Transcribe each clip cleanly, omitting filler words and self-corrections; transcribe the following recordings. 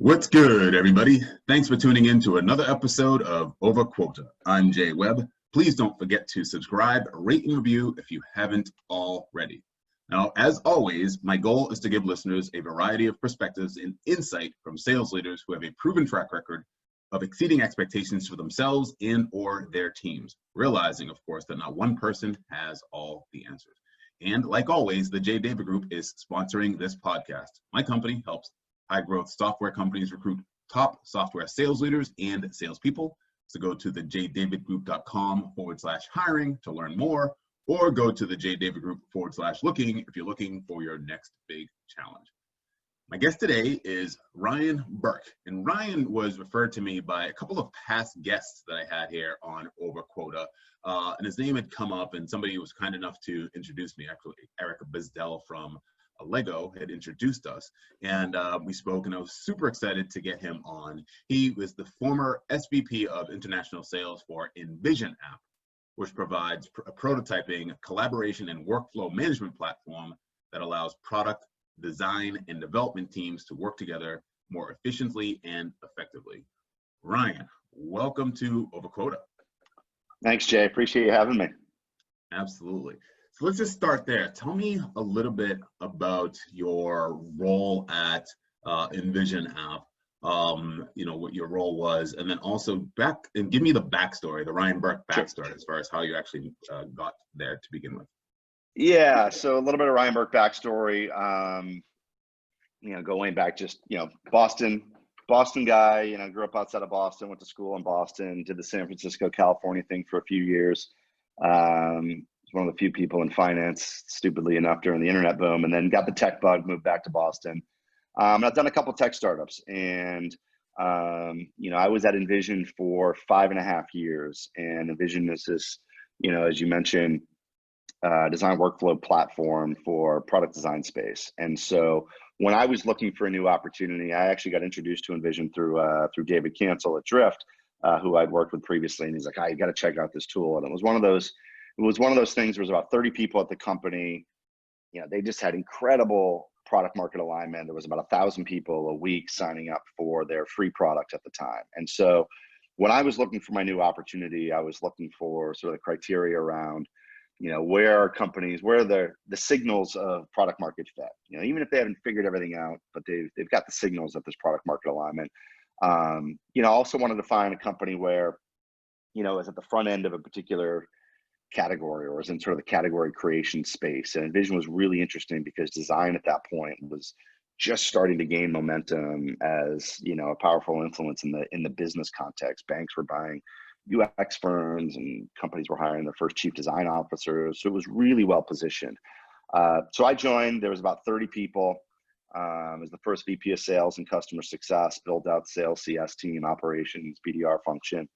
What's good, everybody? Thanks for tuning in to another episode of Over Quota. I'm Jay Webb. Please don't forget to subscribe, rate, and review if you haven't already. Now, as always, my goal is to give listeners a variety of perspectives and insight from sales leaders who have a proven track record of exceeding expectations for themselves and or their teams, realizing, of course, that not one person has all the answers. And like always, the J. David Group is sponsoring this podcast. My company helps high-growth software companies recruit top software sales leaders and salespeople. So go to the jdavidgroup.com/hiring to learn more, or go to the jdavidgroup/looking if you're looking for your next big challenge. My guest today is Ryan Burke, and Ryan was referred to me by a couple of past guests that I had here on Over Quota, and his name had come up, and somebody was kind enough to introduce me. Actually, Erica Bizdell from Lego had introduced us, and we spoke, and I was super excited to get him on. He was the former SVP of International Sales for InvisionApp, which provides a prototyping, collaboration, and workflow management platform that allows product design and development teams to work together more efficiently and effectively. Ryan, welcome to Over Quota. Thanks, Jay. Appreciate you having me. Absolutely. So let's just start there. Tell me a little bit about your role at InvisionApp, what your role was, and then also give me the backstory, the Ryan Burke backstory, Sure. as far as how you actually got there to begin with. Yeah, so a little bit of Ryan Burke backstory. Going back Boston guy, grew up outside of Boston, went to school in Boston, did the San Francisco, California thing for a few years. One of the few people in finance, stupidly enough, during the internet boom, and then got the tech bug, moved back to Boston. And I've done a couple tech startups, and I was at Envision for 5.5 years, and Envision is this, as you mentioned, design workflow platform for product design space. And so when I was looking for a new opportunity, I actually got introduced to Envision through David Cancel at Drift, who I'd worked with previously, and he's like, you got to check out this tool. And it was one of those things. There was about 30 people at the company. They just had incredible product market alignment. There was about 1,000 people a week signing up for their free product at the time. And so when I was looking for my new opportunity, I was looking for sort of the criteria around, where are companies, where are the signals of product market fit? Even if they haven't figured everything out, but they've got the signals of this product market alignment. I also wanted to find a company where, is at the front end of a particular category or is in sort of the category creation space. And Envision was really interesting because design at that point was just starting to gain momentum as, a powerful influence in the business context. Banks were buying UX firms and companies were hiring their first chief design officers. So it was really well positioned. So I joined, there was about 30 people. As the first VP of sales and customer success, built out sales CS team, operations, BDR function.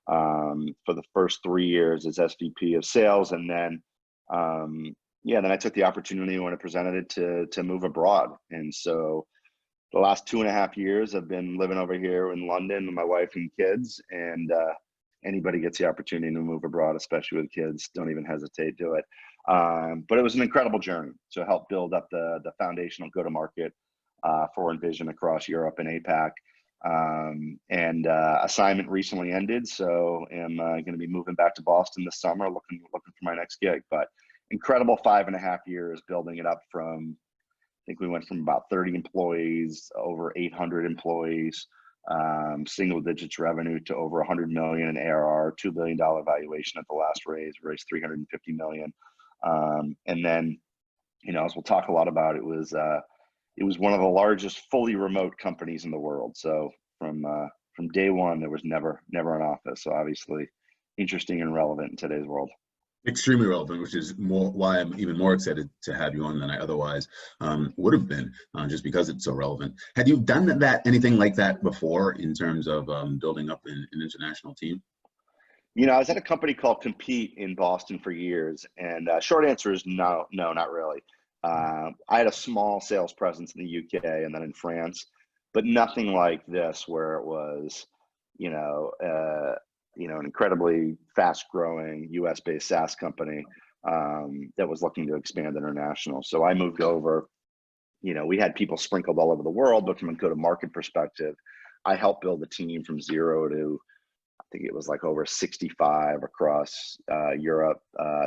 For the first 3 years as SVP of sales. And then, then I took the opportunity when it presented it to move abroad. And so the last 2.5 years I've been living over here in London with my wife and kids, and anybody gets the opportunity to move abroad, especially with kids, don't even hesitate to do it. But it was an incredible journey to help build up the foundational go-to-market for Envision across Europe and APAC. Assignment recently ended, so I'm going to be moving back to Boston this summer, looking for my next gig. But incredible 5.5 years building it up from, I think we went from about 30 employees, over 800 employees, single digits revenue to over 100 million in ARR, $2 billion valuation at the last raised 350 million. And then, as we'll talk a lot about, it was one of the largest fully remote companies in the world. So from day one, there was never an office. So obviously interesting and relevant in today's world. Extremely relevant, which is why I'm even more excited to have you on than I otherwise would have been, just because it's so relevant. Had you done anything like that before in terms of building up an international team? I was at a company called Compete in Boston for years, and short answer is no, not really. I had a small sales presence in the UK and then in France, but nothing like this where it was, an incredibly fast-growing US-based SaaS company that was looking to expand international. So I moved over we had people sprinkled all over the world, but from a go-to-market perspective, I helped build a team from 0 to, I think it was like over 65 across Europe,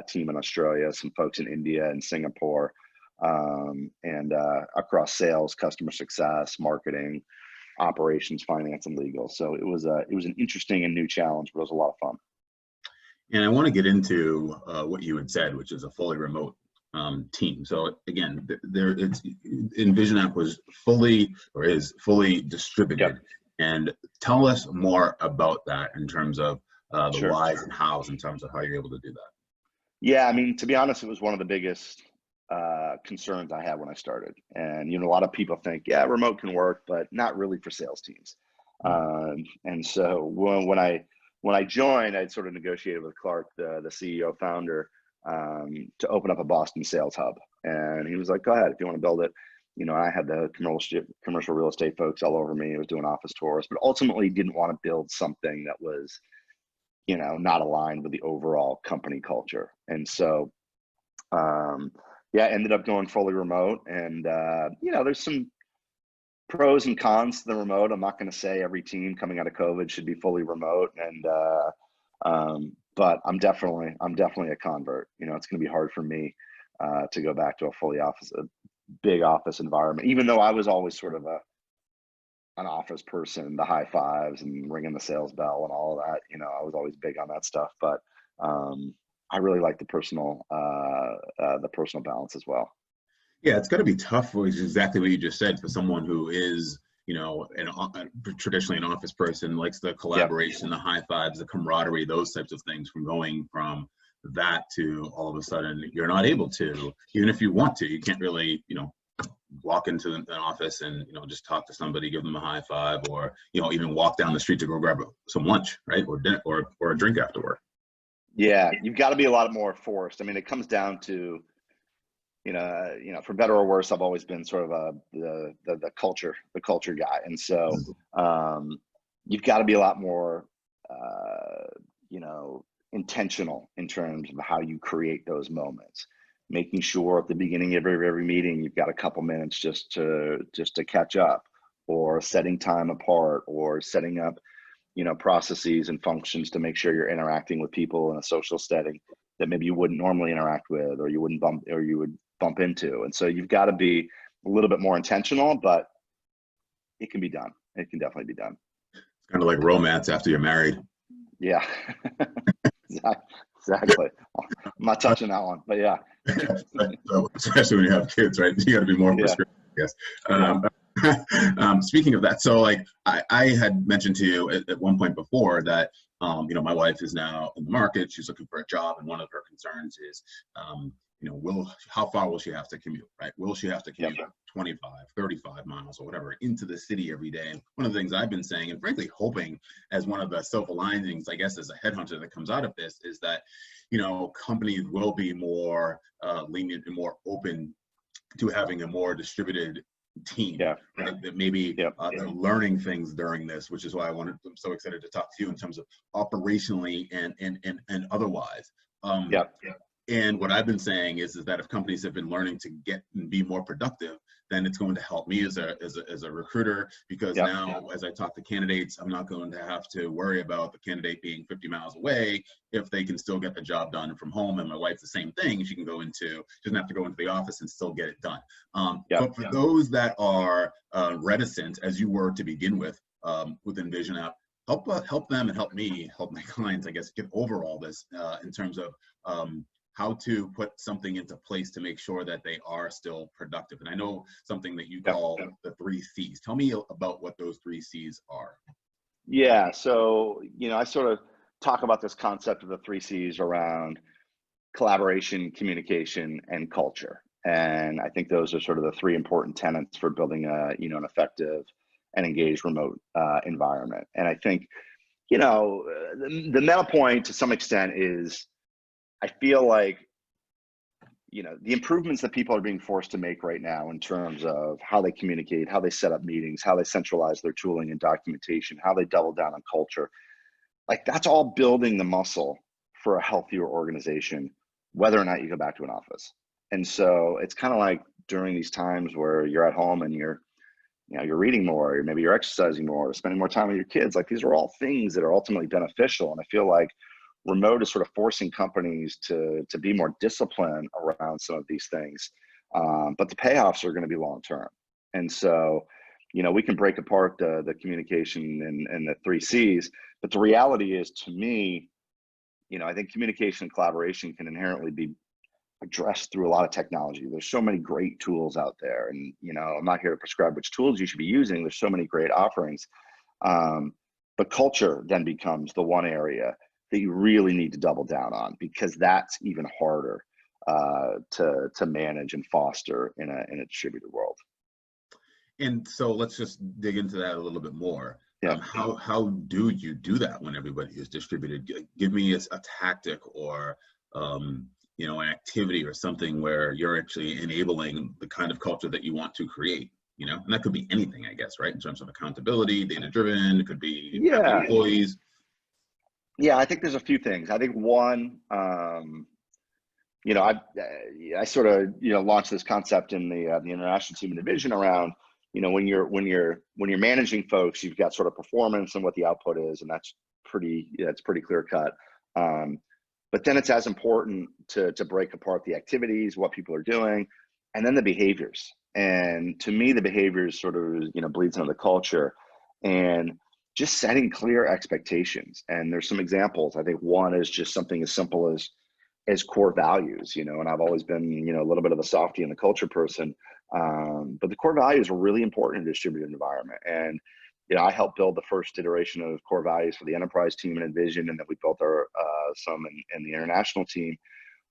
team in Australia, some folks in India and Singapore, and across sales, customer success, marketing, operations, finance, and legal. So it was an interesting and new challenge, but it was a lot of fun. And I want to get into what you had said, which is a fully remote team. So again, InvisionApp was fully, or is fully distributed. Yep. And tell us more about that in terms of the Sure. whys and hows, in terms of how you're able to do that. Yeah, I mean, to be honest, it was one of the biggest concerns I had when I started. And, a lot of people think, yeah, remote can work, but not really for sales teams. And so when I joined, I'd sort of negotiated with Clark, the CEO founder, to open up a Boston sales hub. And he was like, go ahead, if you want to build it. I had the commercial real estate folks all over me. I was doing office tours, but ultimately didn't want to build something that was, not aligned with the overall company culture. And so, ended up going fully remote. And, there's some pros and cons to the remote. I'm not going to say every team coming out of COVID should be fully remote. And, but I'm definitely a convert. It's going to be hard for me to go back to a big office environment, even though I was always sort of an office person, the high fives and ringing the sales bell and all of that. I was always big on that stuff, but I really like the personal balance as well. Yeah, it's got to be tough, which is exactly what you just said, for someone who is, traditionally an office person, likes the collaboration, the high fives, the camaraderie, those types of things, from going from that to all of a sudden you're not able to, even if you want to, you can't really, walk into an office and, just talk to somebody, give them a high five, or, even walk down the street to go grab some lunch, right? Or dinner, or a drink after work. Yeah, you've got to be a lot more forced. I mean, it comes down to, for better or worse, I've always been sort of the culture guy. And so you've got to be a lot more, intentional in terms of how you create those moments, making sure at the beginning of every meeting, you've got a couple minutes just to catch up, or setting time apart, or setting up, processes and functions to make sure you're interacting with people in a social setting that maybe you wouldn't normally interact with, or you would bump into. And so you've got to be a little bit more intentional, but it can be done. It can definitely be done. It's kind of like romance after you're married. Yeah, exactly. I'm not touching that one, but yeah. Especially when you have kids, right? You got to be more prescriptive, I guess. Speaking of that, so like I had mentioned to you at one point before that, my wife is now in the market. She's looking for a job, and one of her concerns is, how far will she have to commute, right? Will she have to commute 25, 35 miles or whatever into the city every day? And one of the things I've been saying, and frankly hoping as one of the silver linings, I guess, as a headhunter that comes out of this, is that, companies will be more lenient and more open to having a more distributed team, right? That maybe they're learning things during this, which is why I'm so excited to talk to you in terms of operationally and otherwise. And what I've been saying is that if companies have been learning to get and be more productive, then it's going to help me as a recruiter, because now as I talk to candidates, I'm not going to have to worry about the candidate being 50 miles away if they can still get the job done from home. And my wife's the same thing. She doesn't have to go into the office and still get it done. But for those that are reticent, as you were to begin with InvisionApp, help them and help me, help my clients, I guess, get over all this in terms of how to put something into place to make sure that they are still productive. And I know something that you call the 3 C's. Tell me about what those 3 C's are. Yeah, so, I sort of talk about this concept of the 3 C's around collaboration, communication, and culture. And I think those are sort of the 3 important tenets for building an effective and engaged remote environment. And I think, the meta point to some extent is, I feel like, the improvements that people are being forced to make right now in terms of how they communicate, how they set up meetings, how they centralize their tooling and documentation, how they double down on culture, like that's all building the muscle for a healthier organization, whether or not you go back to an office. And so it's kind of like during these times where you're at home and you're reading more, or maybe you're exercising more, or spending more time with your kids. Like, these are all things that are ultimately beneficial. And I feel like remote is sort of forcing companies to be more disciplined around some of these things. But the payoffs are going to be long-term. And so, we can break apart the communication and the 3 C's, but the reality is, to me, I think communication and collaboration can inherently be addressed through a lot of technology. There's so many great tools out there, and I'm not here to prescribe which tools you should be using. There's so many great offerings, but culture then becomes the one area that you really need to double down on, because that's even harder to manage and foster in a distributed world. And so let's just dig into that a little bit more. Yeah. How do you do that when everybody is distributed? Give me a tactic, or an activity or something where you're actually enabling the kind of culture that you want to create. And that could be anything, I guess, right? In terms of accountability, data-driven, it could be happy employees. Yeah, I think there's a few things. I think one, I sort of launched this concept in the international team in Envision around, when you're managing folks, you've got sort of performance and what the output is, and that's pretty clear cut. But then it's as important to break apart the activities, what people are doing, and then the behaviors. And to me, the behaviors sort of bleeds into the culture, and just setting clear expectations. And there's some examples. I think one is just something as simple as core values, and I've always been, a little bit of a softie and the culture person. But the core values are really important in a distributed environment. And, I helped build the first iteration of core values for the enterprise team in Envision, and then we built our some in the international team.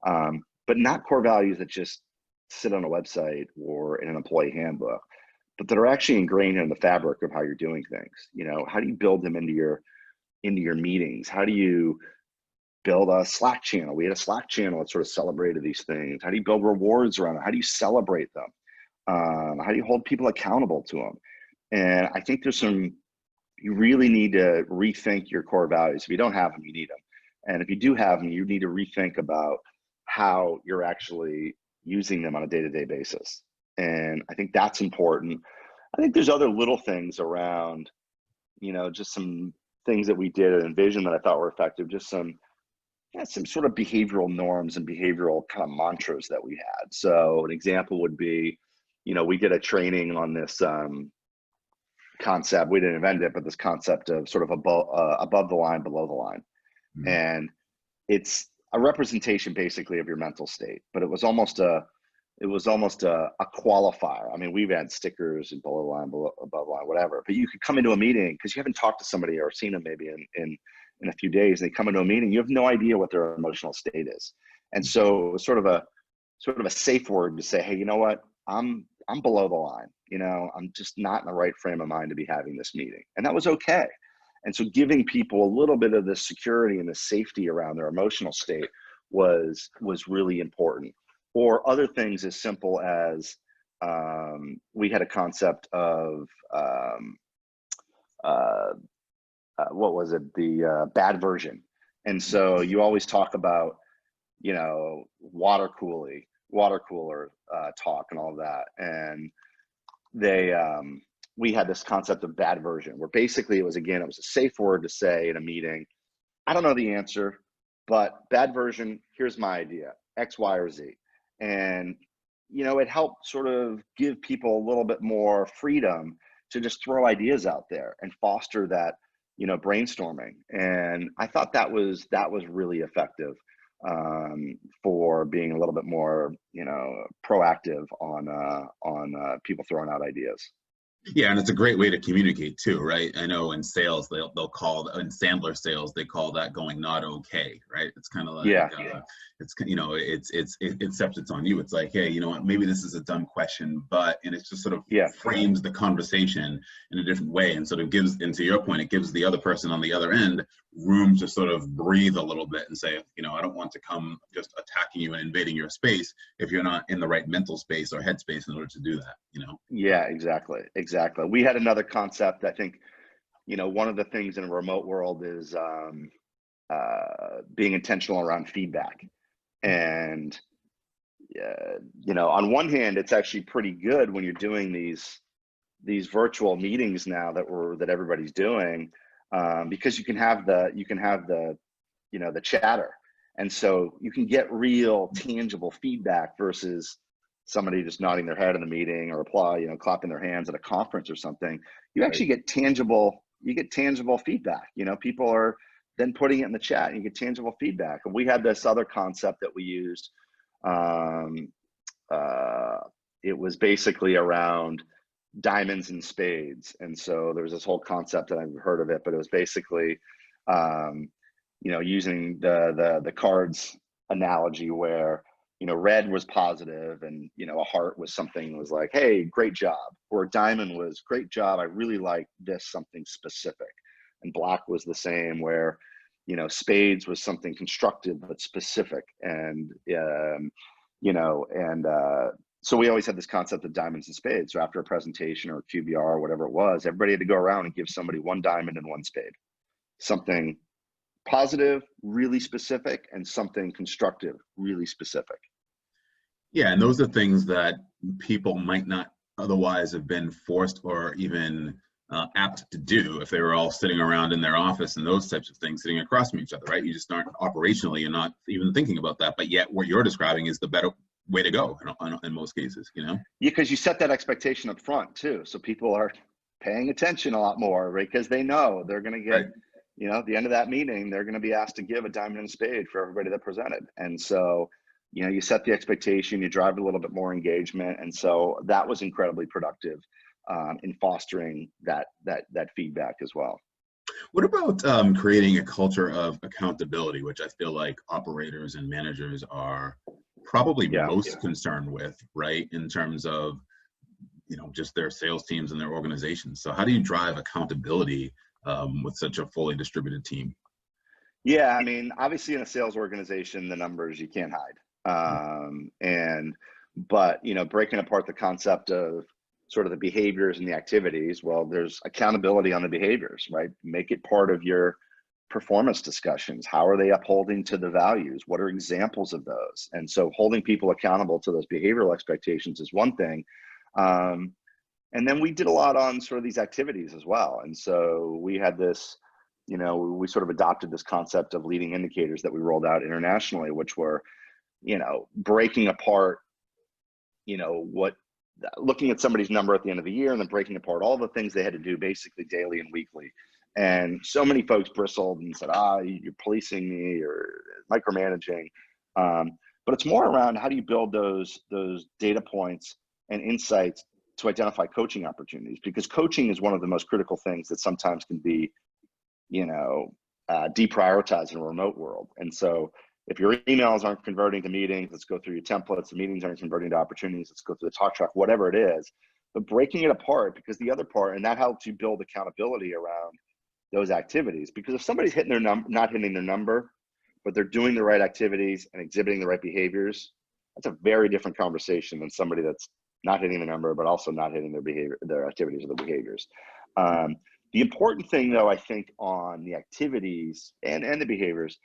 But not core values that just sit on a website or in an employee handbook, but that are actually ingrained in the fabric of how you're doing things. How do you build them into your meetings? How do you build a Slack channel? We had a Slack channel that sort of celebrated these things. How do you build rewards around it? How do you celebrate them? How do you hold people accountable to them? And I think you really need to rethink your core values. If you don't have them, you need them. And if you do have them, you need to rethink about how you're actually using them on a day-to-day basis. And I think that's important. I think there's other little things around, just some things that we did at Envision that I thought were effective, just some sort of behavioral norms and behavioral kind of mantras that we had. So an example would be, we did a training on this concept. We didn't invent it, but this concept of sort of above the line, below the line. Mm-hmm. And it's a representation basically of your mental state, but it was almost a qualifier. I mean, we've had stickers and below the line, above the line, whatever, but you could come into a meeting because you haven't talked to somebody or seen them maybe in a few days. They come into a meeting, you have no idea what their emotional state is. And so it was sort of a safe word to say, hey, you know what? I'm below the line. I'm just not in the right frame of mind to be having this meeting. And that was okay. And so giving people a little bit of the security and the safety around their emotional state was really important. Or other things as simple as we had a concept of what was it? The bad version. And so you always talk about, water cooler talk and all of that. And we had this concept of bad version, where basically it was a safe word to say in a meeting, I don't know the answer, but bad version, here's my idea, X, Y, or Z. And, it helped sort of give people a little bit more freedom to just throw ideas out there and foster that, brainstorming. And I thought that was really effective for being a little bit more, proactive on people throwing out ideas. Yeah, and it's a great way to communicate too, right? I know in sales, they'll call, in Sandler sales, they call that going not okay, right? It's kind of like, except it's on you. It's like, hey, you know what, maybe this is a dumb question, and it's just sort of frames the conversation in a different way. And sort of gives, and to your point, it gives the other person on the other end room to sort of breathe a little bit and say, I don't want to come just attacking you and invading your space if you're not in the right mental space or headspace in order to do that, Yeah, exactly. We had another concept. I think, one of the things in a remote world is being intentional around feedback. And, on one hand, it's actually pretty good when you're doing these virtual meetings now that everybody's doing, because you can have the chatter, and so you can get real tangible feedback versus somebody just nodding their head in the meeting or clapping their hands at a conference or something. You actually get tangible feedback. People are then putting it in the chat and you get tangible feedback. And we had this other concept that we used. It was basically around diamonds and spades. And so there was this whole concept, that I've heard of it, but it was basically, using the cards analogy where, red was positive and, a heart was something that was like, hey, great job. Or a diamond was great job. I really like this, something specific. And black was the same, where, spades was something constructive but specific. And, so we always had this concept of diamonds and spades. So after a presentation or a QBR or whatever it was, everybody had to go around and give somebody one diamond and one spade. Something positive, really specific, and something constructive, really specific. Yeah, and those are things that people might not otherwise have been forced or even apt to do if they were all sitting around in their office and those types of things, sitting across from each other, right? You just aren't operationally, you're not even thinking about that, but yet what you're describing is the better way to go in most cases, Yeah, because you set that expectation up front too. So people are paying attention a lot more, right? Because they know they're going to get, right. At the end of that meeting, they're going to be asked to give a diamond and spade for everybody that presented. And so, you set the expectation, you drive a little bit more engagement. And so that was incredibly productive in fostering that feedback as well. What about creating a culture of accountability, which I feel like operators and managers are probably most concerned with, right? In terms of, just their sales teams and their organizations. So how do you drive accountability with such a fully distributed team? Yeah, I mean, obviously in a sales organization, the numbers you can't hide. But breaking apart the concept of sort of the behaviors and the activities, well, there's accountability on the behaviors, right? Make it part of your performance discussions. How are they upholding to the values? What are examples of those? And so holding people accountable to those behavioral expectations is one thing. And then we did a lot on sort of these activities as well. And so we had this, we sort of adopted this concept of leading indicators that we rolled out internationally, which were, breaking apart, looking at somebody's number at the end of the year and then breaking apart all the things they had to do basically daily and weekly. And so many folks bristled and said, you're policing me or micromanaging. But it's more around how do you build those data points and insights to identify coaching opportunities, because coaching is one of the most critical things that sometimes can be, deprioritized in a remote world. And so if your emails aren't converting to meetings, let's go through your templates. The meetings aren't converting to opportunities, let's go through the talk track, whatever it is. But breaking it apart, because the other part, and that helps you build accountability around those activities. Because if somebody's hitting their not hitting their number, but they're doing the right activities and exhibiting the right behaviors, that's a very different conversation than somebody that's not hitting the number, but also not hitting their behavior, their activities or their behaviors. The important thing, though, I think on the activities and the behaviors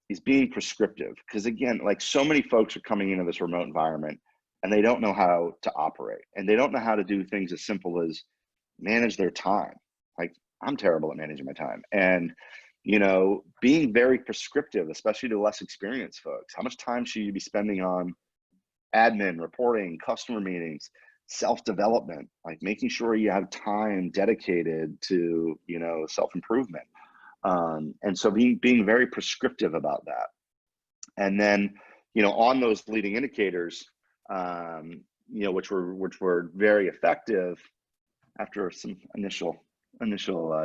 is being prescriptive. Because again, like so many folks are coming into this remote environment and they don't know how to operate, and they don't know how to do things as simple as manage their time. Like I'm terrible at managing my time. And, being very prescriptive, especially to less experienced folks. How much time should you be spending on admin, reporting, customer meetings, self-development, like making sure you have time dedicated to, self-improvement. And so being very prescriptive about that. And then, on those leading indicators, which were very effective after some initial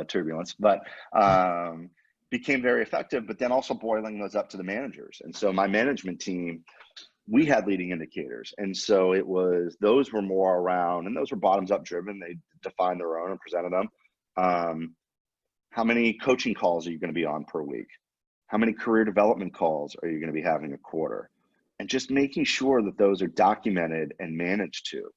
turbulence, but became very effective, but then also boiling those up to the managers. And so my management team, we had leading indicators. And so those were more around, and those were bottoms up driven. They defined their own and presented them. How many coaching calls are you going to be on per week? How many career development calls are you going to be having a quarter? And just making sure that those are documented and managed to,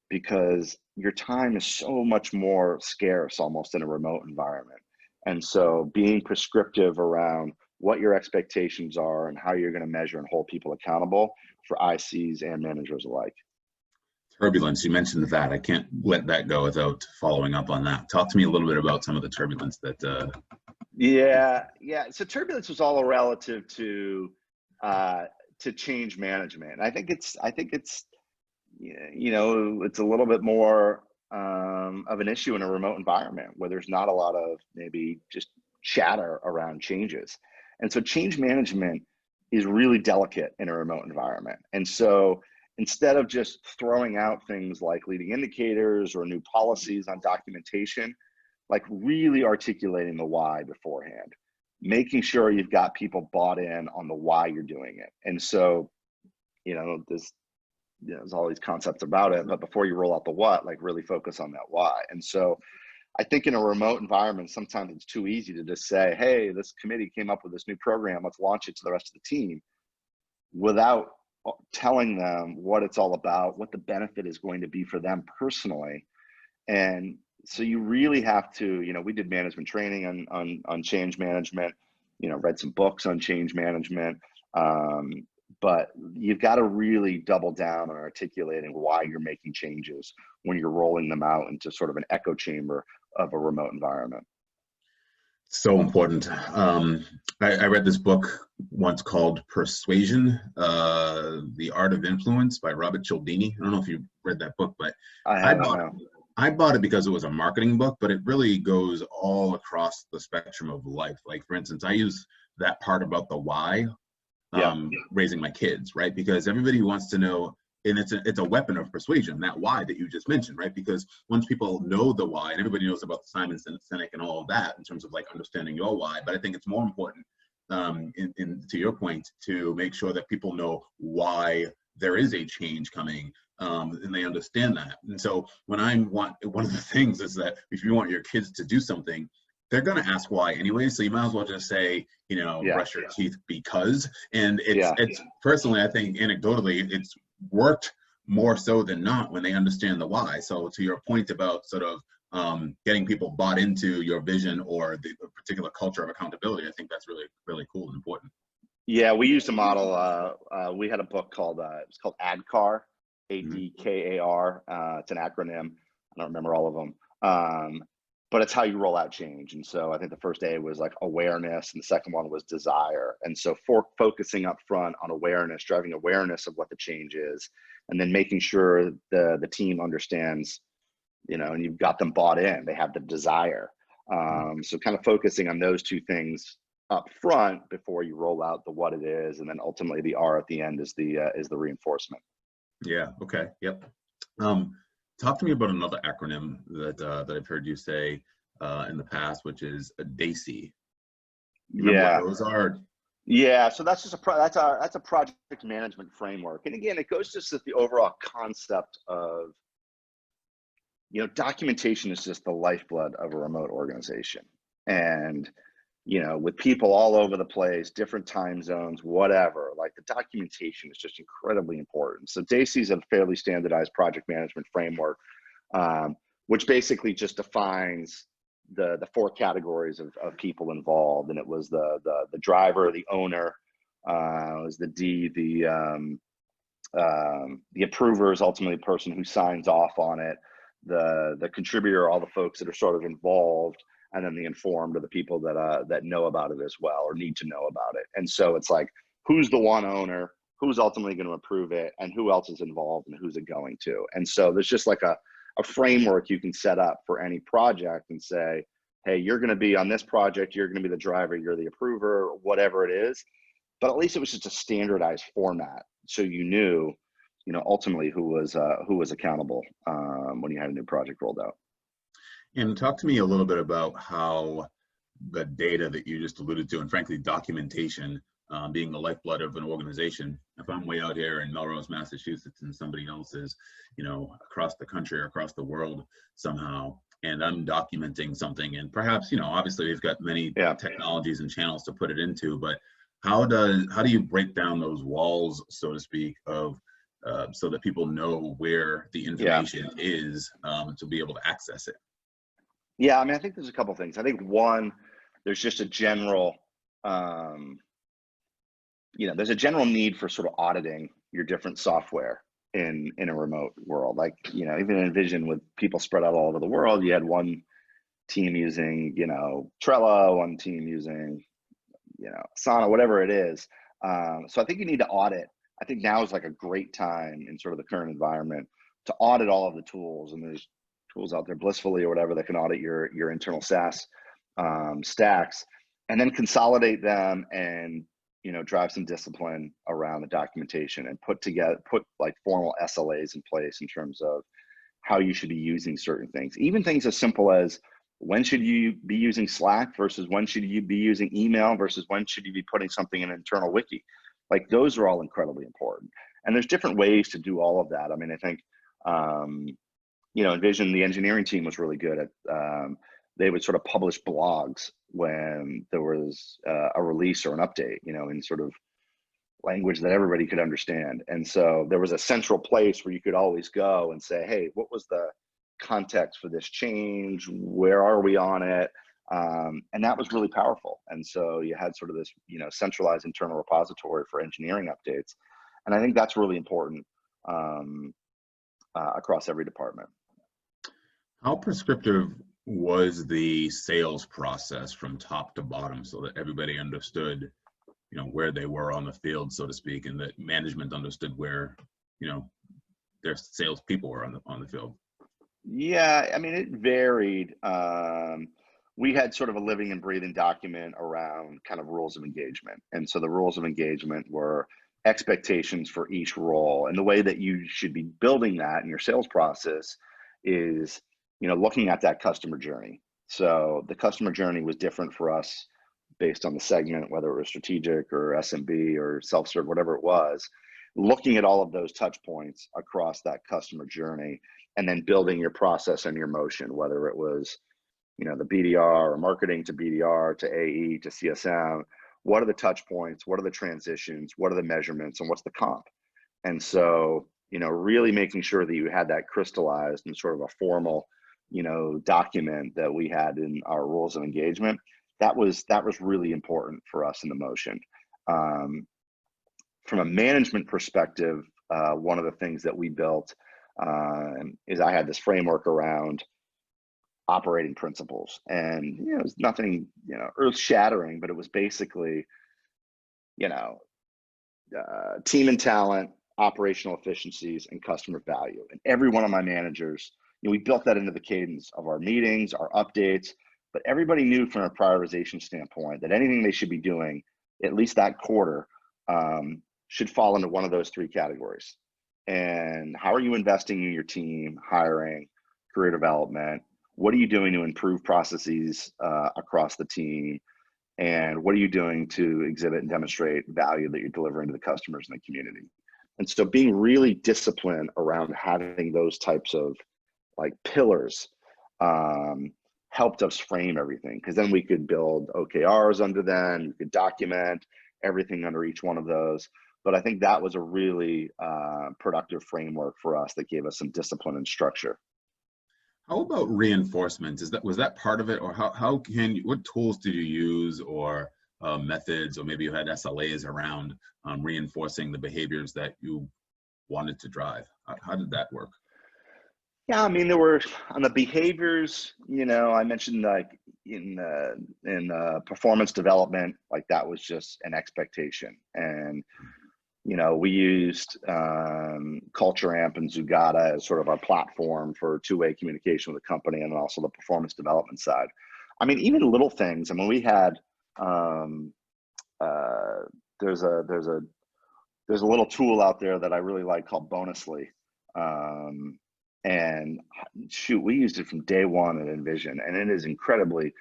because your time is so much more scarce almost in a remote environment. And so being prescriptive around what your expectations are, and how you're going to measure and hold people accountable for ICs and managers alike. Turbulence, you mentioned that. I can't let that go without following up on that. Talk to me a little bit about some of the turbulence that. Yeah. So turbulence was all relative to change management. I think it's it's a little bit more of an issue in a remote environment where there's not a lot of maybe just chatter around changes. And so change management is really delicate in a remote environment. And so instead of just throwing out things like leading indicators or new policies on documentation, like really articulating the why beforehand, making sure you've got people bought in on the why you're doing it. And so, there's all these concepts about it, but before you roll out the what, like really focus on that why. And so I think in a remote environment, sometimes it's too easy to just say, hey, this committee came up with this new program, let's launch it to the rest of the team, without telling them what it's all about, what the benefit is going to be for them personally. And so you really have to, we did management training on change management, read some books on change management. But you've got to really double down on articulating why you're making changes when you're rolling them out into sort of an echo chamber of a remote environment. So important. I read this book once called Persuasion, The Art of Influence by Robert Cialdini. I don't know if you read that book, but I bought it because it was a marketing book, but it really goes all across the spectrum of life. Like, for instance, I use that part about the why, raising my kids, right? Because everybody wants to know, and it's a weapon of persuasion, that why that you just mentioned, right? Because once people know the why, and everybody knows about the Simon Sinek and all of that in terms of like understanding your why, but I think it's more important, to your point, to make sure that people know why there is a change coming, and they understand that. And so one of the things is that if you want your kids to do something, they're going to ask why anyway. So you might as well just say, brush your teeth because, and it's personally, I think anecdotally, it's worked more so than not when they understand the why. So to your point about sort of getting people bought into your vision or the particular culture of accountability, I think that's really, really cool and important. Yeah, we used a model. We had a book called it's called ADKAR, ADKAR. It's an acronym. I don't remember all of them, but it's how you roll out change. And so I think the first A was like awareness, and the second one was desire. And so focusing up front on awareness, driving awareness of what the change is, and then making sure the team understands, and you've got them bought in, they have the desire. So kind of focusing on those two things up front before you roll out the what it is, and then ultimately the R at the end is the reinforcement. Yeah. Okay. Yep. Talk to me about another acronym that I've heard you say in the past, which is a DAISY. Yeah. What those are? Yeah. So that's just that's a project management framework, and again, it goes just at the overall concept of, documentation is just the lifeblood of a remote organization, and with people all over the place, different time zones, whatever, like the documentation is just incredibly important. So DAISY is a fairly standardized project management framework, which basically just defines the four categories of people involved. And it was the driver, the owner, it was the D, the approver is ultimately the person who signs off on it, the contributor, all the folks that are sort of involved, and then the informed are the people that know about it as well, or need to know about it. And so it's like, who's the one owner, who's ultimately going to approve it, and who else is involved, and who's it going to. And so there's just like a framework you can set up for any project and say, hey, you're going to be on this project, you're going to be the driver, you're the approver, whatever it is. But at least it was just a standardized format, so you knew, ultimately who was accountable when you had a new project rolled out. And talk to me a little bit about how the data that you just alluded to, and frankly, documentation being the lifeblood of an organization. If I'm way out here in Melrose, Massachusetts, and somebody else is, across the country or across the world somehow, and I'm documenting something, and perhaps, obviously we've got many technologies and channels to put it into, but how do you break down those walls, so to speak, of so that people know where the information is to be able to access it? Yeah, I mean, I think there's a couple things. I think one, there's just a general there's a general need for sort of auditing your different software in a remote world. Like, even in Envision, with people spread out all over the world, you had one team using, Trello, one team using, Asana, whatever it is. So I think you need to audit. I think now is like a great time in sort of the current environment to audit all of the tools. And there's tools out there, Blissfully or whatever, that can audit your internal SaaS stacks, and then consolidate them and drive some discipline around the documentation and put like formal SLAs in place in terms of how you should be using certain things. Even things as simple as, when should you be using Slack versus when should you be using email versus when should you be putting something in an internal wiki? Like, those are all incredibly important. And there's different ways to do all of that. I mean, I think, Envision, the engineering team was really good at, they would sort of publish blogs when there was a release or an update, in sort of language that everybody could understand. And so there was a central place where you could always go and say, hey, what was the context for this change? Where are we on it? And that was really powerful. And so you had sort of this, centralized internal repository for engineering updates. And I think that's really important across every department. How prescriptive was the sales process from top to bottom, so that everybody understood, where they were on the field, so to speak, and that management understood where, their salespeople were on the field? Yeah, I mean, it varied. We had sort of a living and breathing document around kind of rules of engagement. And so the rules of engagement were expectations for each role. And the way that you should be building that in your sales process is, looking at that customer journey. So the customer journey was different for us based on the segment, whether it was strategic or SMB or self-serve, whatever it was. Looking at all of those touch points across that customer journey, and then building your process and your motion, whether it was, the BDR or marketing to BDR to AE to CSM. What are the touch points? What are the transitions? What are the measurements? And what's the comp? And so, really making sure that you had that crystallized in sort of a formal, document that we had in our rules of engagement. That was really important for us in the motion. From a management perspective, one of the things that we built is I had this framework around operating principles, and it was nothing earth shattering, but it was basically team and talent, operational efficiencies, and customer value. And every one of my managers, we built that into the cadence of our meetings, our updates, but everybody knew from a prioritization standpoint that anything they should be doing, at least that quarter, should fall into one of those three categories. And how are you investing in your team, hiring, career development? What are you doing to improve processes across the team? And what are you doing to exhibit and demonstrate value that you're delivering to the customers and the community? And so being really disciplined around having those types of pillars helped us frame everything, because then we could build OKRs under them. You could document everything under each one of those. But I think that was a really productive framework for us that gave us some discipline and structure. How about reinforcement? Was that part of it, or what tools did you use, or methods, or maybe you had SLAs around reinforcing the behaviors that you wanted to drive? How did that work? Yeah, I mean, there were on the behaviors, I mentioned in performance development, that was just an expectation. And, we used Culture Amp and Zugata as sort of our platform for two-way communication with the company, and also the performance development side. I mean, even little things. I mean, we had, there's a little tool out there that I really like called Bonusly. And shoot, we used it from day one at Envision, and it is incredibly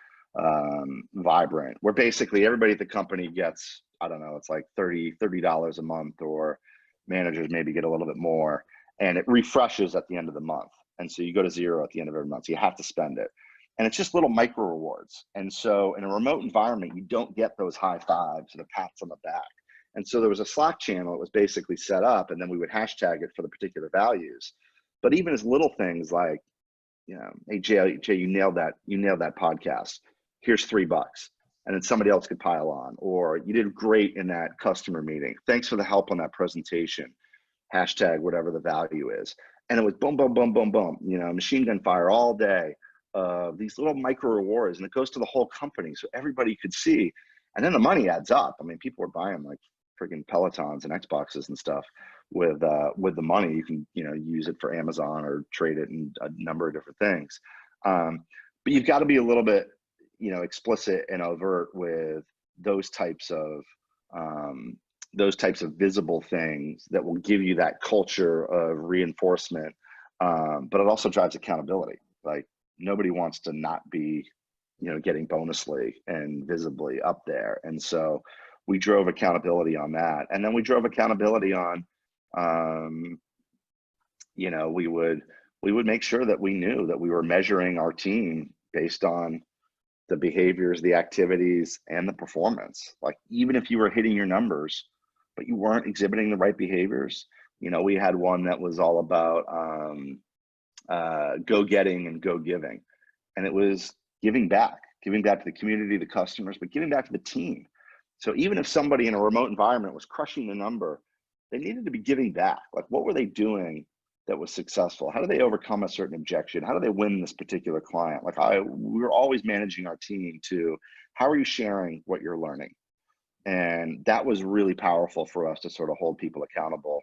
vibrant, where basically everybody at the company gets, I don't know, it's like $30 a month, or managers maybe get a little bit more, and it refreshes at the end of the month. And so you go to zero at the end of every month, so you have to spend it. And it's just little micro rewards. And so in a remote environment, you don't get those high fives or the pats on the back. And so there was a Slack channel that was basically set up, and then we would hashtag it for the particular values. But even as little things like, hey, Jay, you nailed that podcast. Here's $3. and then somebody else could pile on. Or you did great in that customer meeting. Thanks for the help on that presentation. Hashtag whatever the value is. And it was boom, boom, boom, boom, boom, you know, machine gun fire all day. These little micro rewards, and it goes to the whole company so everybody could see. And then the money adds up. I mean, people are buying like freaking Pelotons and Xboxes and stuff with the money. You can, you know, use it for Amazon or trade it in a number of different things. But you've got to be a little bit, you know, explicit and overt with those types of visible things that will give you that culture of reinforcement. But it also drives accountability. Like, nobody wants to not be, you know, getting bonusly and visibly up there. And so we drove accountability on that. And then we drove accountability on, you know, we would make sure that we knew that we were measuring our team based on the behaviors, the activities, and the performance. Like, even if you were hitting your numbers, but you weren't exhibiting the right behaviors. You know, we had one that was all about go getting and go giving. And it was giving back to the community, the customers, but giving back to the team. So even if somebody in a remote environment was crushing the number, they needed to be giving back. Like, what were they doing that was successful? How do they overcome a certain objection? How do they win this particular client? Like, we were always managing our team to, how are you sharing what you're learning? And that was really powerful for us to sort of hold people accountable,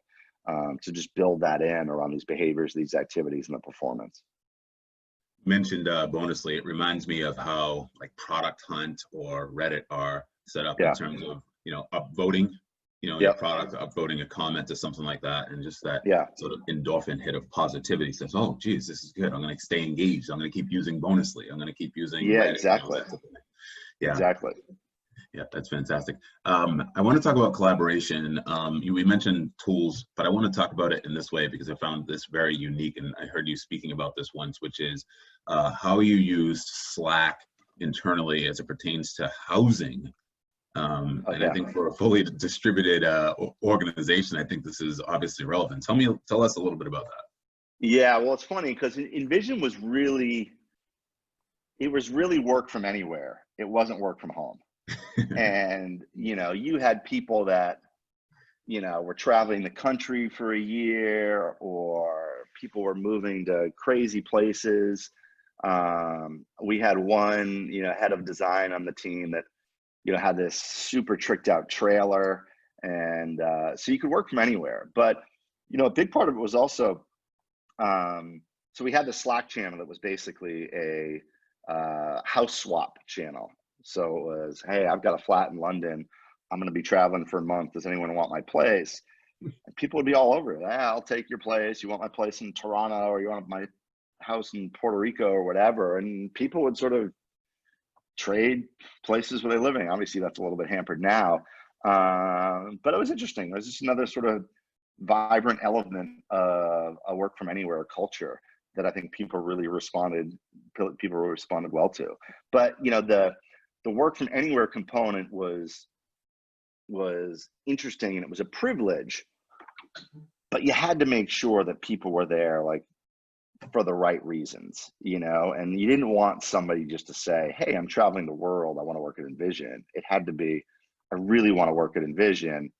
to just build that in around these behaviors, these activities, and the performance. You mentioned Bonusly. It reminds me of how like Product Hunt or Reddit are set up in terms of, you know, upvoting, you know, your product, upvoting a comment to something like that, and just that sort of endorphin hit of positivity says, oh, geez, this is good. I'm going to stay engaged. I'm going to keep using Bonusly. I'm going to keep using Reddit, exactly. Exactly. Yeah, that's fantastic. I want to talk about collaboration. We mentioned tools, but I want to talk about it in this way because I found this very unique, and I heard you speaking about this once, which is how you used Slack internally as it pertains to housing. And I think for a fully distributed organization, I think this is obviously relevant. Tell us a little bit about that. Yeah, well, it's funny because Envision was really work from anywhere. It wasn't work from home. And, you know, you had people that, you know, were traveling the country for a year, or people were moving to crazy places. We had one, you know, head of design on the team that, you know, had this super tricked out trailer. And so you could work from anywhere. But, you know, a big part of it was also, so we had the Slack channel that was basically a house swap channel. So it was, hey, I've got a flat in London. I'm going to be traveling for a month. Does anyone want my place? And people would be all over it. I'll take your place. You want my place in Toronto, or you want my house in Puerto Rico, or whatever. And people would sort of trade places where they're living. Obviously, that's a little bit hampered now. But it was interesting. It was just another sort of vibrant element of a work from anywhere culture that I think people really responded well to. But, you know, the work from anywhere component was interesting, and it was a privilege, but you had to make sure that people were there, like, for the right reasons, you know, and you didn't want somebody just to say, hey, I'm traveling the world, I want to work at Envision. It had to be, I really want to work at Envision.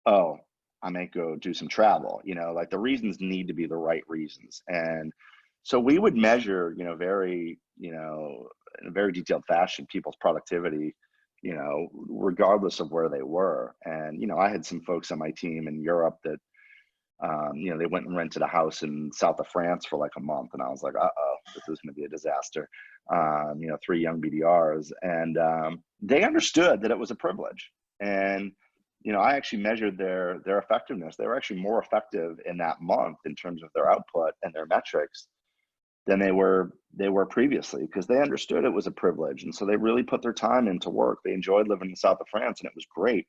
Oh, I may go do some travel, you know, like, the reasons need to be the right reasons. And so we would measure, you know, in a very detailed fashion, people's productivity, you know, regardless of where they were. And, you know, I had some folks on my team in Europe that, you know, they went and rented a house in south of France for like a month. And I was like, uh-oh, this is going to be a disaster. You know, 3 young BDRs. And they understood that it was a privilege. And, you know, I actually measured their effectiveness. They were actually more effective in that month in terms of their output and their metrics than they were previously, because they understood it was a privilege. And so they really put their time into work. They enjoyed living in the south of France, and it was great.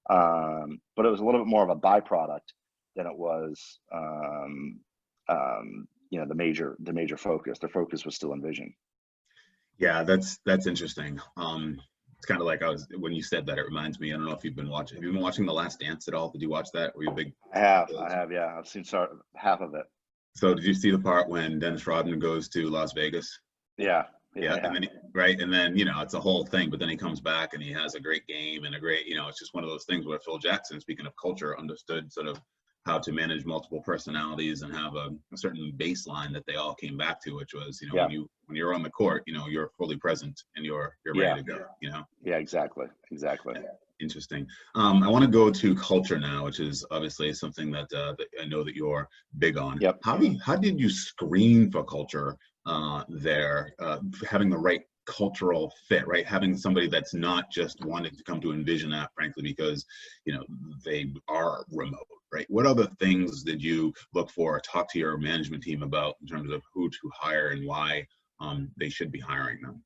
But it was a little bit more of a byproduct than it was, you know, the major focus. Their focus was still Envision. Yeah, that's interesting. It's kind of like when you said that, it reminds me, I don't know if have you been watching The Last Dance at all? Did you watch that? Were you a big? I have, yeah. I've seen half of it. So did you see the part when Dennis Rodman goes to Las Vegas? Yeah. Yeah, and then right, and then it's a whole thing. But then he comes back and he has a great game and a great, it's just one of those things where Phil Jackson, speaking of culture, understood sort of how to manage multiple personalities and have a certain baseline that they all came back to, which was Yeah. when you're on the court, you're fully present and you're Yeah. ready to go. Yeah, exactly. Interesting. I want to go to culture now, which is obviously something that I know that you're big on. Yep. How did you screen for culture there, having the right cultural fit, right? Having somebody that's not just wanting to come to InvisionApp, frankly, because they are remote, right? What other things did you look for or talk to your management team about in terms of who to hire and why they should be hiring them?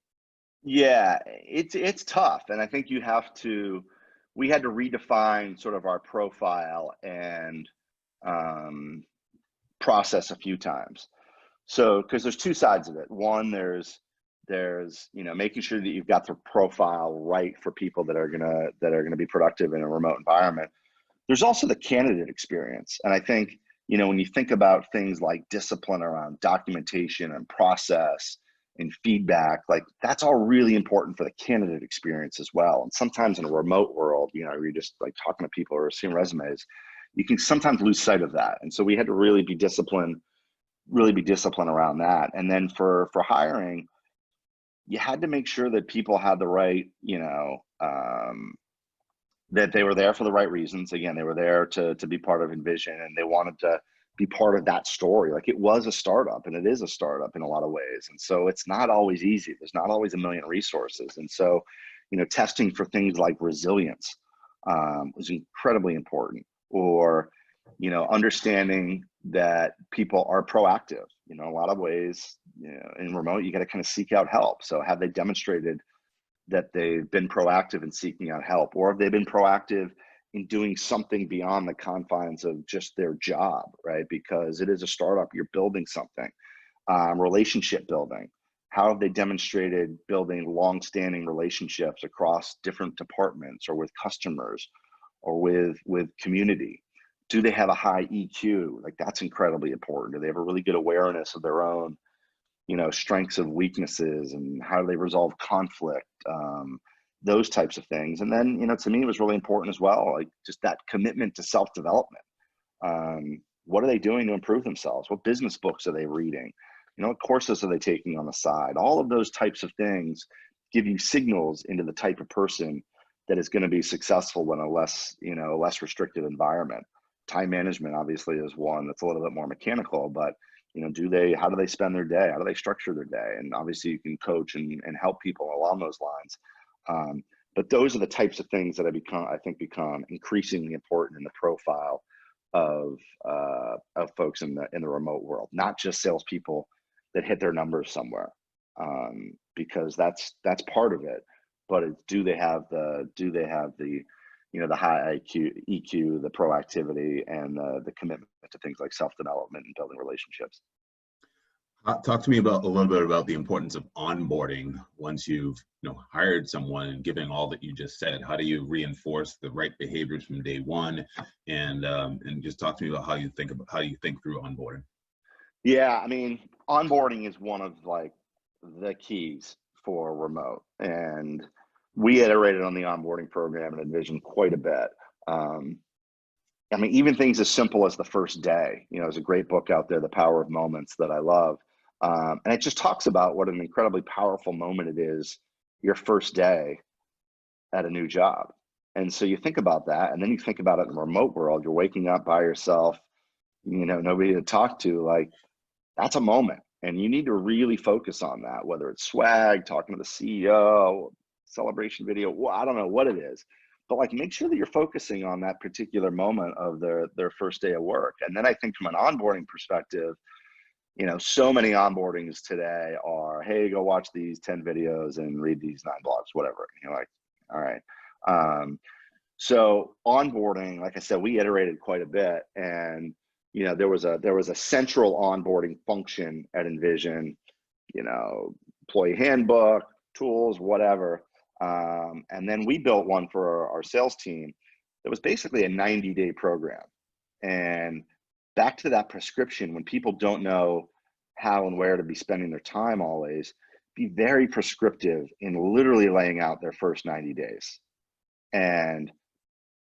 Yeah, it's tough, and I think we had to redefine sort of our profile and process a few times. So, because there's two sides of it. One, there's making sure that you've got the profile right for people that are gonna be productive in a remote environment. There's also the candidate experience, and I think when you think about things like discipline around documentation and process and feedback, like that's all really important for the candidate experience as well. And sometimes in a remote world, you're just like talking to people or seeing resumes, you can sometimes lose sight of that. And so we had to really be disciplined around that. And then for hiring, you had to make sure that people had the right, that they were there for the right reasons. Again, they were there to be part of Envision, and they wanted to be part of that story. Like, it was a startup, and it is a startup in a lot of ways. And so it's not always easy. There's not always a million resources. And so, testing for things like resilience was incredibly important, or, understanding that people are proactive. A lot of ways, in remote, you got to kind of seek out help. So have they demonstrated that they've been proactive in seeking out help, or have they been proactive in doing something beyond the confines of just their job, right? Because it is a startup, you're building something. Relationship building. How have they demonstrated building long-standing relationships across different departments, or with customers, or with community? Do they have a high EQ? Like, that's incredibly important. Do they have a really good awareness of their own strengths and weaknesses, and how do they resolve conflict, those types of things. And then, to me, it was really important as well, like just that commitment to self-development. What are they doing to improve themselves? What business books are they reading? What courses are they taking on the side? All of those types of things give you signals into the type of person that is going to be successful in a less restricted environment. Time management obviously is one that's a little bit more mechanical, but how do they spend their day? How do they structure their day? And obviously you can coach and help people along those lines. But those are the types of things that I think become increasingly important in the profile of folks in the remote world, not just salespeople that hit their numbers somewhere, because that's part of it. But it's, do they have the the high EQ, the proactivity, and the commitment to things like self-development and building relationships. Talk to me a little bit about the importance of onboarding once you've hired someone, and given all that you just said. How do you reinforce the right behaviors from day one, and just talk to me about how you think through onboarding. Yeah, I mean, onboarding is one of the keys for remote, and we iterated on the onboarding program at Envision quite a bit. I mean, even things as simple as the first day. There's a great book out there, The Power of Moments, that I love. And it just talks about what an incredibly powerful moment it is, your first day at a new job. And so you think about that, and then you think about it in the remote world. You're waking up by yourself, nobody to talk to. Like, that's a moment. And you need to really focus on that, whether it's swag, talking to the CEO, celebration video, well, I don't know what it is. But make sure that you're focusing on that particular moment of their first day of work. And then I think from an onboarding perspective, so many onboardings today are, hey, go watch these 10 videos and read these 9 blogs, whatever. And you're like, all right. So onboarding, like I said, we iterated quite a bit, and there was a central onboarding function at Envision, employee handbook, tools, whatever. And then we built one for our sales team that was basically a 90-day program. And back to that prescription, when people don't know how and where to be spending their time always, be very prescriptive in literally laying out their first 90 days and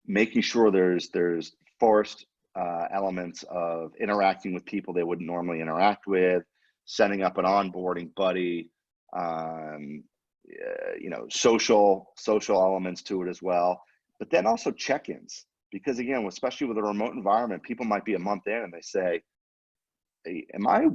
making sure there's forced elements of interacting with people they wouldn't normally interact with, setting up an onboarding buddy, you know, social elements to it as well, but then also check-ins, because again, especially with a remote environment, people might be a month in and they say, hey, am I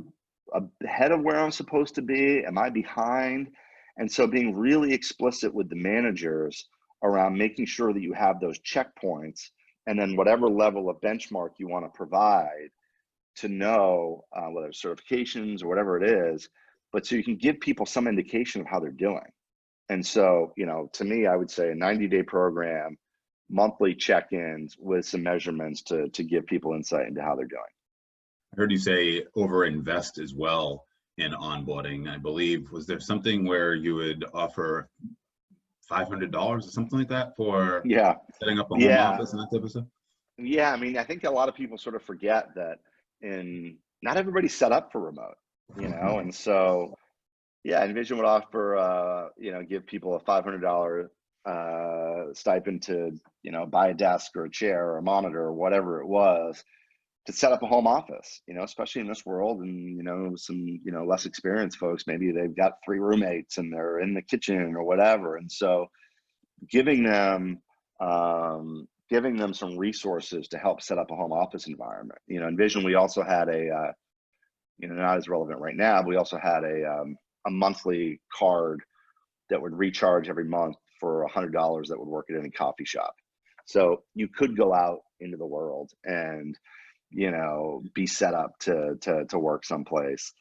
ahead of where I'm supposed to be? Am I behind? And so being really explicit with the managers around making sure that you have those checkpoints, and then whatever level of benchmark you want to provide to know whether it's certifications or whatever it is, but so you can give people some indication of how they're doing. And so, you know, to me, I would say a 90-day program, monthly check-ins with some measurements to give people insight into how they're doing. I heard you say over-invest as well in onboarding. I believe, was there something where you would offer $500 or something like that for setting up a home office and that type of stuff? Yeah, I mean, I think a lot of people sort of forget that not everybody's set up for remote, you know, and so, yeah, Envision would offer, you know, give people a $500 stipend to, you know, buy a desk or a chair or a monitor or whatever it was to set up a home office, you know, especially in this world. And, you know, some, you know, less experienced folks, maybe they've got 3 roommates and they're in the kitchen or whatever. And so giving them some resources to help set up a home office environment. You know, Envision, we also had a, you know, not as relevant right now, but we also had a monthly card that would recharge every month for $100 that would work at any coffee shop. So you could go out into the world and, you know, be set up to work someplace.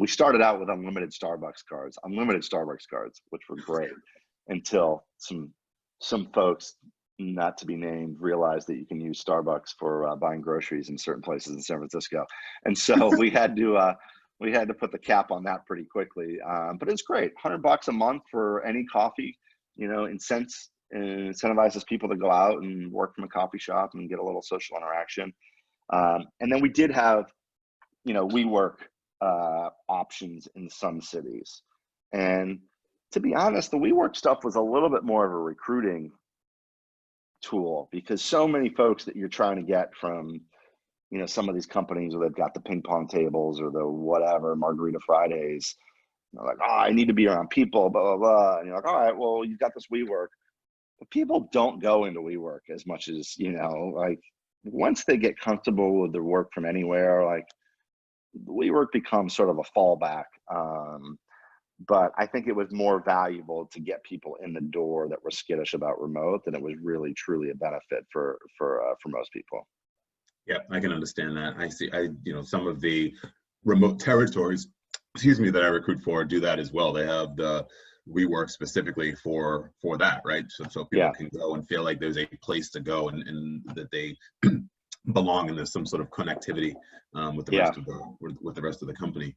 We started out with unlimited Starbucks cards, which were great until some folks, not to be named, realized that you can use Starbucks for buying groceries in certain places in San Francisco. And so we had to put the cap on that pretty quickly. But it's great. $100 a month for any coffee, you know, incentivizes people to go out and work from a coffee shop and get a little social interaction. And then we did have, you know, WeWork options in some cities. And to be honest, the WeWork stuff was a little bit more of a recruiting tool, because so many folks that you're trying to get from, you know, some of these companies where they've got the ping pong tables or the whatever, Margarita Fridays, they're like, oh, I need to be around people, blah, blah, blah. And you're like, all right, well, you've got this WeWork. But people don't go into WeWork as much as, you know, like once they get comfortable with the work from anywhere, like WeWork becomes sort of a fallback. But I think it was more valuable to get people in the door that were skittish about remote than it was really truly a benefit for most people. Yeah, I can understand that. You know, some of the remote territories, that I recruit for do that as well. They have the WeWork specifically for that, right? So people can go and feel like there's a place to go and that they belong and there's some sort of connectivity with the rest of the company.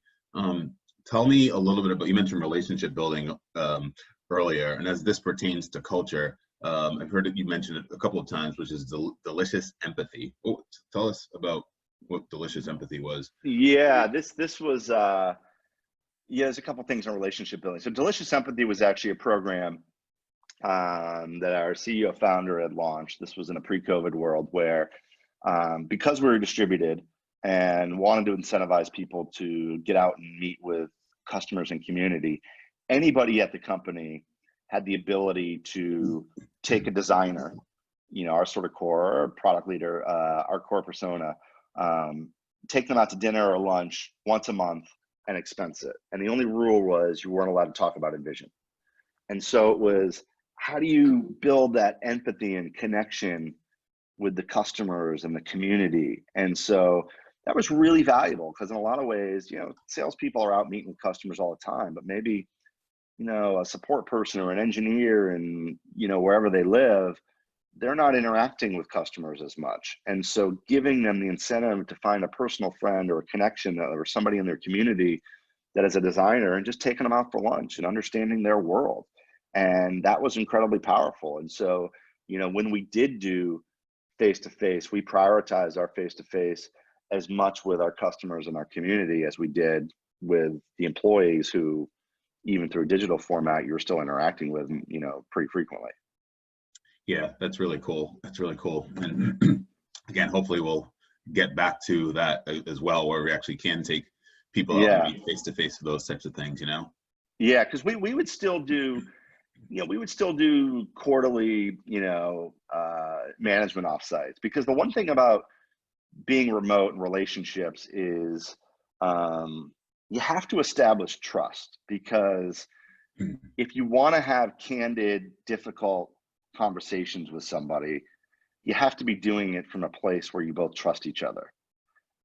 Tell me a little bit about, you mentioned relationship building earlier, and as this pertains to culture, I've heard it, you mentioned it a couple of times, which is delicious empathy. Oh, tell us about what delicious empathy was. Yeah, this was there's a couple things on relationship building. So delicious empathy was actually a program that our CEO founder had launched. This was in a pre-COVID world where because we were distributed and wanted to incentivize people to get out and meet with customers and community, anybody at the company had the ability to take a designer, you know, our sort of core product leader, our core persona, take them out to dinner or lunch once a month and expense it. And the only rule was you weren't allowed to talk about Envision. And so it was, how do you build that empathy and connection with the customers and the community? And so that was really valuable, because in a lot of ways, you know, salespeople are out meeting with customers all the time, but maybe, you know, a support person or an engineer and, you know, wherever they live, they're not interacting with customers as much. And so giving them the incentive to find a personal friend or a connection or somebody in their community that is a designer, and just taking them out for lunch and understanding their world. And that was incredibly powerful. And so, you know, when we did do face-to-face, we prioritized our face-to-face as much with our customers and our community as we did with the employees who, even through a digital format, you're still interacting with, you know, pretty frequently. Yeah, that's really cool. That's really cool. And again, hopefully we'll get back to that as well, where we actually can take people out and meet face to face for those types of things, you know? Yeah, because we would still do, you know, we would still do quarterly, you know, management offsites, because the one thing about being remote and relationships is you have to establish trust, because if you want to have candid, difficult conversations with somebody, you have to be doing it from a place where you both trust each other.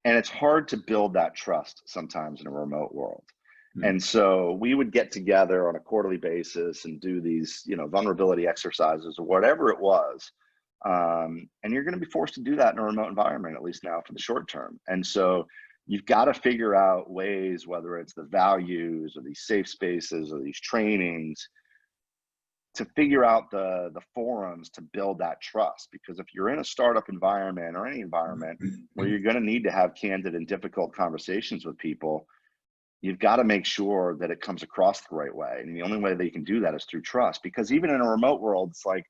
And it's hard to build that trust sometimes in a remote world. And so we would get together on a quarterly basis and do these, you know, vulnerability exercises or whatever it was. And you're going to be forced to do that in a remote environment, at least now for the short term. And so you've got to figure out ways, whether it's the values or these safe spaces or these trainings, to figure out the forums to build that trust. Because if you're in a startup environment or any environment where you're going to need to have candid and difficult conversations with people, you've got to make sure that it comes across the right way. And the only way that you can do that is through trust. Because even in a remote world, it's like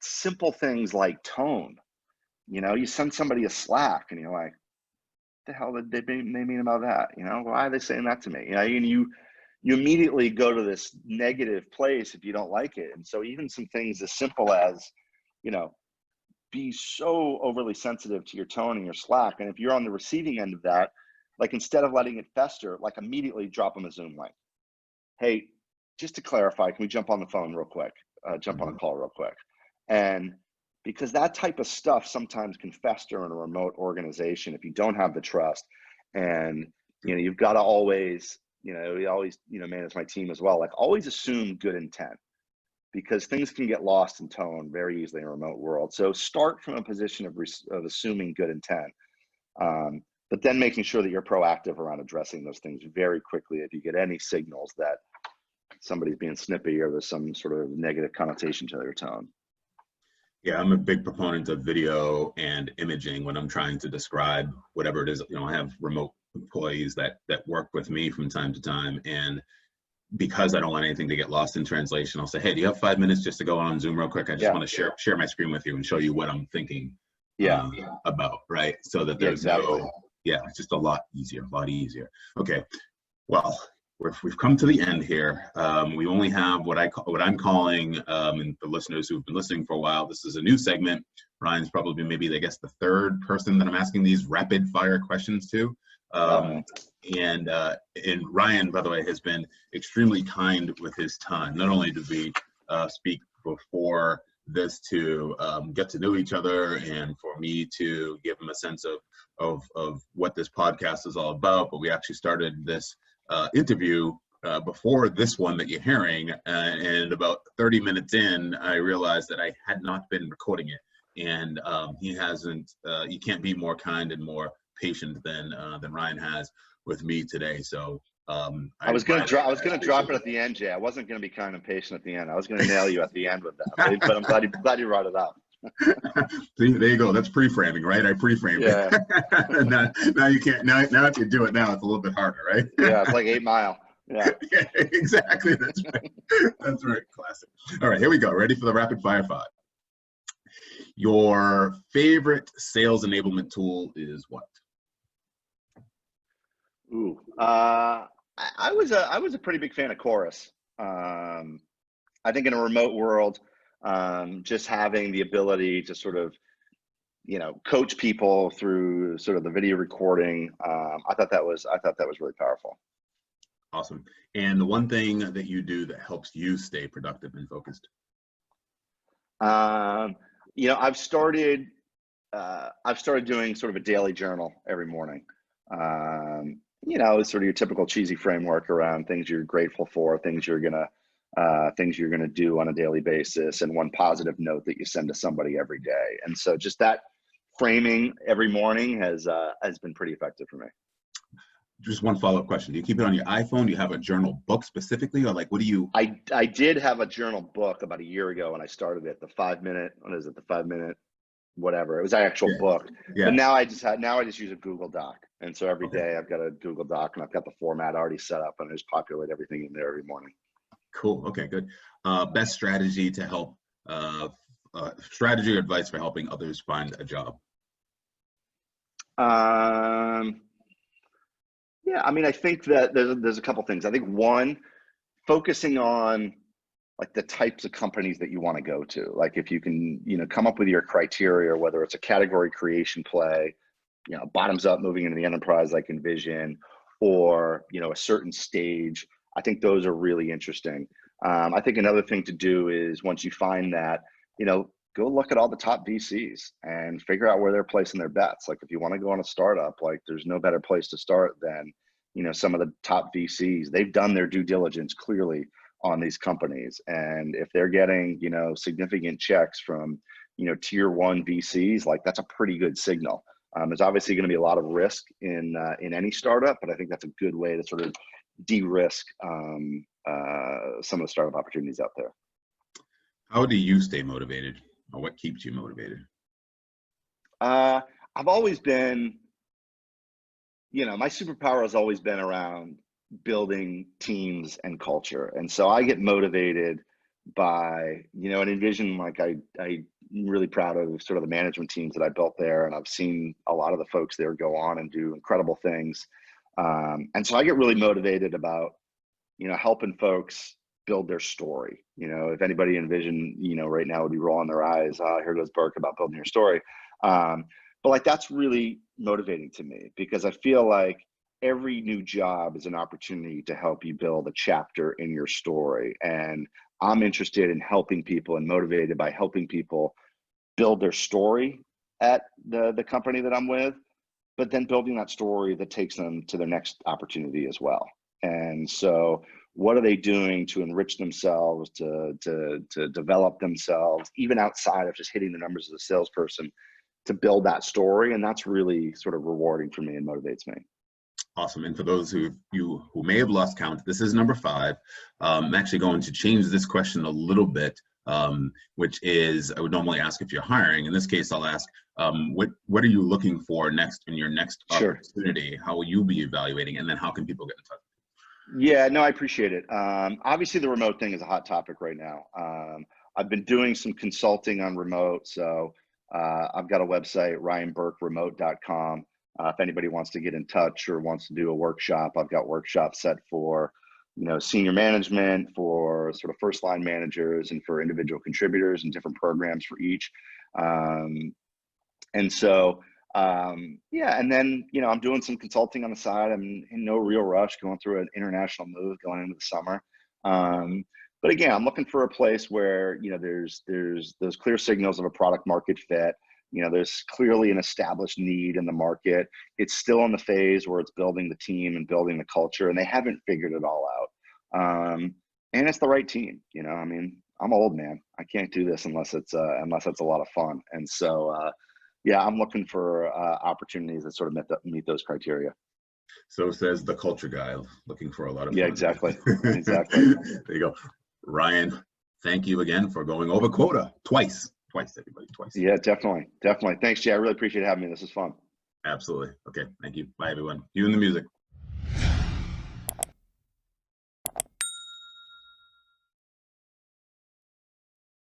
simple things like tone. You know, you send somebody a Slack and you're like, the hell did they mean about that? You know, why are they saying that to me? You know, and you immediately go to this negative place if you don't like it. And so even some things as simple as, you know, be so overly sensitive to your tone in your Slack. And if you're on the receiving end of that, like, instead of letting it fester, like, immediately drop them a Zoom link. Hey, just to clarify, can we jump on the phone real quick? Jump on a call real quick. And because that type of stuff sometimes can fester in a remote organization if you don't have the trust. And, you know, you've got to always, you know, we always, you know, manage my team as well, like, always assume good intent, because things can get lost in tone very easily in a remote world. So start from a position of assuming good intent. But then making sure that you're proactive around addressing those things very quickly if you get any signals that somebody's being snippy or there's some sort of negative connotation to their tone. Yeah, I'm a big proponent of video and imaging when I'm trying to describe whatever it is. You know, I have remote employees that work with me from time to time, and because I don't want anything to get lost in translation, I'll say, hey, do you have 5 minutes just to go on Zoom real quick? I just want to share my screen with you and show you what I'm thinking about, right? So that there's it's just a lot easier. Okay, well, we've come to the end here. We only have what I'm calling, and the listeners who've been listening for a while, this is a new segment. Ryan's probably maybe, I guess, the third person that I'm asking these rapid fire questions to. And Ryan, by the way, has been extremely kind with his time. Not only did we speak before this to get to know each other and for me to give him a sense of what this podcast is all about, but we actually started this interview before this one that you're hearing, and about 30 minutes in, I realized that I had not been recording it, and he hasn't. You can't be more kind and more patient than Ryan has with me today. So I was gonna drop it at the end, Jay. I wasn't gonna be kind and patient at the end. I was gonna nail you at the end with that, but I'm glad you brought it up. See, there you go. That's pre-framing, right? I pre-framed it. Now you can't. Now if you do it now, it's a little bit harder, right? Yeah, it's like 8 Mile. Yeah. Exactly. That's right. That's right. Classic. All right, here we go. Ready for the rapid fire 5. Your favorite sales enablement tool is what? Ooh, I was a pretty big fan of Chorus. I think in a remote world, just having the ability to sort of, you know, coach people through sort of the video recording, I thought that was really powerful. Awesome. And the one thing that you do that helps you stay productive and focused? You know, I've started doing sort of a daily journal every morning. You know, it's sort of your typical cheesy framework around things you're grateful for, things you're gonna do on a daily basis, and one positive note that you send to somebody every day. And so just that framing every morning has been pretty effective for me. Just one follow-up question. Do you keep it on your iPhone? Do you have a journal book specifically, or like, what do you? I did have a journal book about a year ago when I started it. The 5 minute, whatever. It was an actual book. Yeah. But now I just use a Google Doc. And so every Okay. day I've got a Google Doc and I've got the format already set up and I just populate everything in there every morning. Cool. Okay, good. Best strategy to help, strategy or advice for helping others find a job? Yeah, I mean, I think that there's a couple things. I think one, focusing on like the types of companies that you want to go to. Like if you can, come up with your criteria, whether it's a category creation play, bottoms up moving into the enterprise like Envision, or, a certain stage. I think those are really interesting. I think another thing to do is once you find that, go look at all the top VCs and figure out where they're placing their bets. Like if you want to go on a startup, like there's no better place to start than, some of the top VCs. They've done their due diligence clearly on these companies. And if they're getting, significant checks from, tier 1 VCs, like that's a pretty good signal. There's obviously going to be a lot of risk in any startup, but I think that's a good way to sort of de-risk some of the startup opportunities out there. How do you stay motivated, or what keeps you motivated? I've always been, my superpower has always been around building teams and culture. And so I get motivated by, at Envision, like I'm really proud of sort of the management teams that I built there. And I've seen a lot of the folks there go on and do incredible things. And so I get really motivated about, helping folks build their story. If anybody Envision, right now would be rolling their eyes, here goes Burke about building your story. But like, that's really motivating to me because I feel like every new job is an opportunity to help you build a chapter in your story. And I'm interested in helping people and motivated by helping people build their story at the company that I'm with, but then building that story that takes them to their next opportunity as well. And so what are they doing to enrich themselves, to develop themselves, even outside of just hitting the numbers as a salesperson, to build that story? And that's really sort of rewarding for me and motivates me. Awesome. And for those who may have lost count, this is number 5. I'm actually going to change this question a little bit, which is, I would normally ask if you're hiring. In this case, I'll ask, what are you looking for next in your next opportunity? How will you be evaluating? And then how can people get in touch? Yeah, no, I appreciate it. Obviously, the remote thing is a hot topic right now. I've been doing some consulting on remote. So I've got a website, ryanburkeremote.com. If anybody wants to get in touch or wants to do a workshop, I've got workshops set for, senior management, for sort of first line managers, and for individual contributors and different programs for each. And so, yeah, and then, I'm doing some consulting on the side. I'm in no real rush going through an international move going into the summer. But again, I'm looking for a place where, there's those clear signals of a product market fit. There's clearly an established need in the market. It's still in the phase where it's building the team and building the culture, and they haven't figured it all out. And it's the right team. I mean, I'm old, man. I can't do this unless it's a lot of fun. And so, yeah, I'm looking for opportunities that sort of meet those criteria. So says the culture guy, looking for a lot of fun. Yeah, exactly. Exactly. There you go. Ryan, thank you again for going over quota twice, everybody, twice. Yeah, definitely. Thanks, Jay. I really appreciate having me. This is fun. Absolutely. Okay, thank you. Bye, everyone. You and the music.